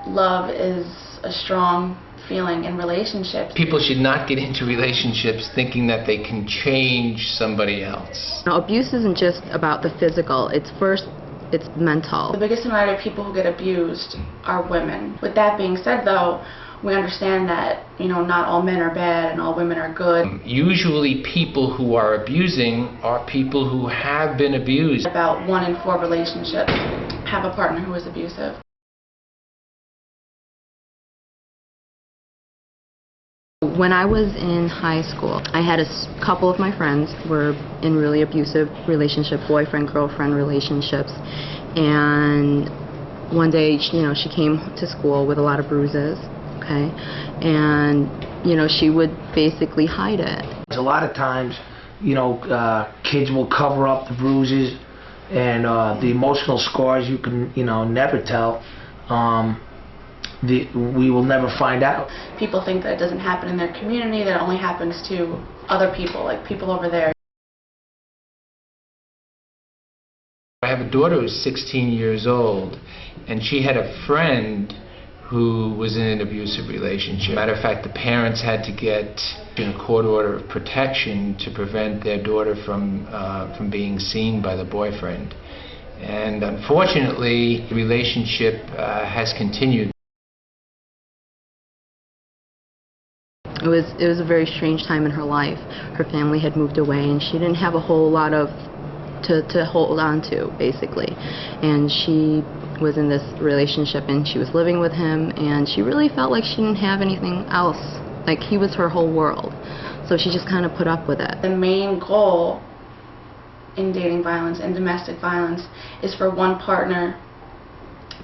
love is a strong feeling in relationships. People should not get into relationships thinking that they can change somebody else. Now, abuse isn't just about the physical. It's mental. The biggest minority of people who get abused are women. With that being said, though, we understand that, not all men are bad and all women are good. Usually people who are abusing are people who have been abused. About 1 in 4 relationships have a partner who is abusive. When I was in high school, I had a couple of my friends were in really abusive relationships, boyfriend-girlfriend relationships, and one day, she came to school with a lot of bruises, okay, and, she would basically hide it. A lot of times, kids will cover up the bruises and the emotional scars you can, never tell. We will never find out. People think that it doesn't happen in their community, that it only happens to other people, like people over there. I have a daughter who's 16 years old, and she had a friend who was in an abusive relationship. Matter of fact, the parents had to get a court order of protection to prevent their daughter from being seen by the boyfriend. And unfortunately, the relationship has continued. It was a very strange time in her life. Her family had moved away, and she didn't have a whole lot to hold on to, basically. And she was in this relationship, and she was living with him, and she really felt like she didn't have anything else. Like, he was her whole world. So she just kind of put up with it. The main goal in dating violence and domestic violence is for one partner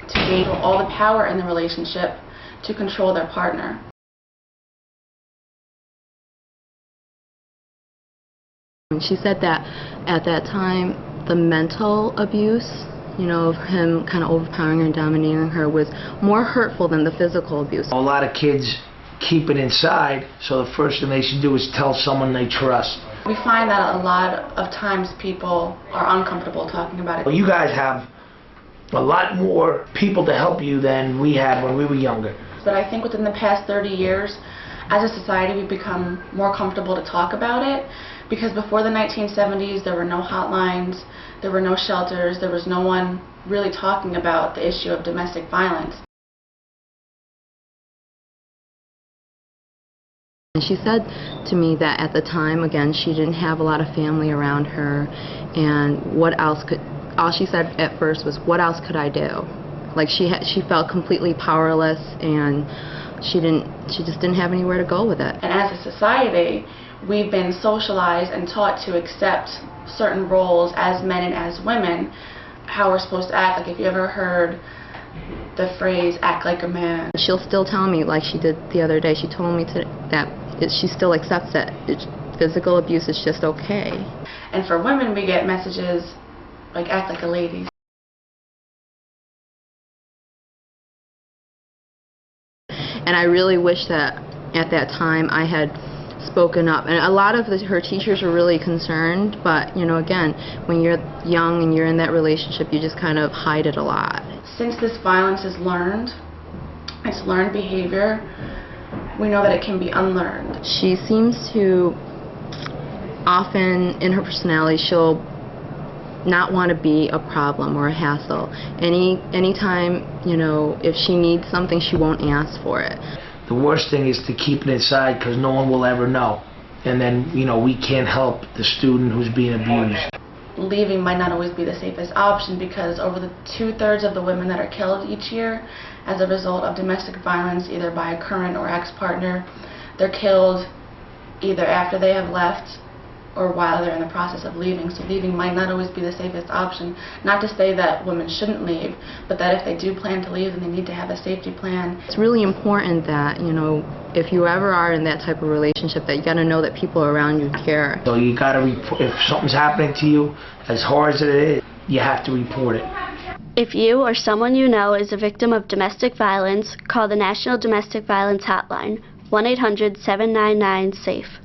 to gain all the power in the relationship to control their partner. And she said that at that time, the mental abuse, of him kind of overpowering her and dominating her was more hurtful than the physical abuse. A lot of kids keep it inside, so the first thing they should do is tell someone they trust. We find that a lot of times people are uncomfortable talking about it. Well, you guys have a lot more people to help you than we had when we were younger. But I think within the past 30 years, as a society, we've become more comfortable to talk about it, because before the 1970s, there were no hotlines, there were no shelters, there was no one really talking about the issue of domestic violence. And she said to me that at the time, again, she didn't have a lot of family around her, and all she said at first was, what else could I do? Like, she felt completely powerless, and she just didn't have anywhere to go with it. And as a society, we've been socialized and taught to accept certain roles as men and as women, how we're supposed to act. Like, if you ever heard the phrase, act like a man. She'll still tell me, like she did the other day, she told me that she still accepts it. Physical abuse is just okay. And for women, we get messages like, act like a lady. And I really wish that at that time I had spoken up. And a lot of her teachers were really concerned, but again, when you're young and you're in that relationship, you just kind of hide it a lot. Since this violence is learned, it's learned behavior, we know that it can be unlearned. She seems to often, in her personality, she'll not want to be a problem or a hassle. Anytime, if she needs something, she won't ask for it. The worst thing is to keep it inside, because no one will ever know. And then, we can't help the student who's being abused. Leaving might not always be the safest option, because over the 2/3 of the women that are killed each year as a result of domestic violence, either by a current or ex-partner, they're killed either after they have left or while they're in the process of leaving. So leaving might not always be the safest option. Not to say that women shouldn't leave, but that if they do plan to leave, then they need to have a safety plan. It's really important that, if you ever are in that type of relationship, that you got to know that people around you care. So you got to report. If something's happening to you, as hard as it is, you have to report it. If you or someone you know is a victim of domestic violence, call the National Domestic Violence Hotline, 1-800-799-SAFE.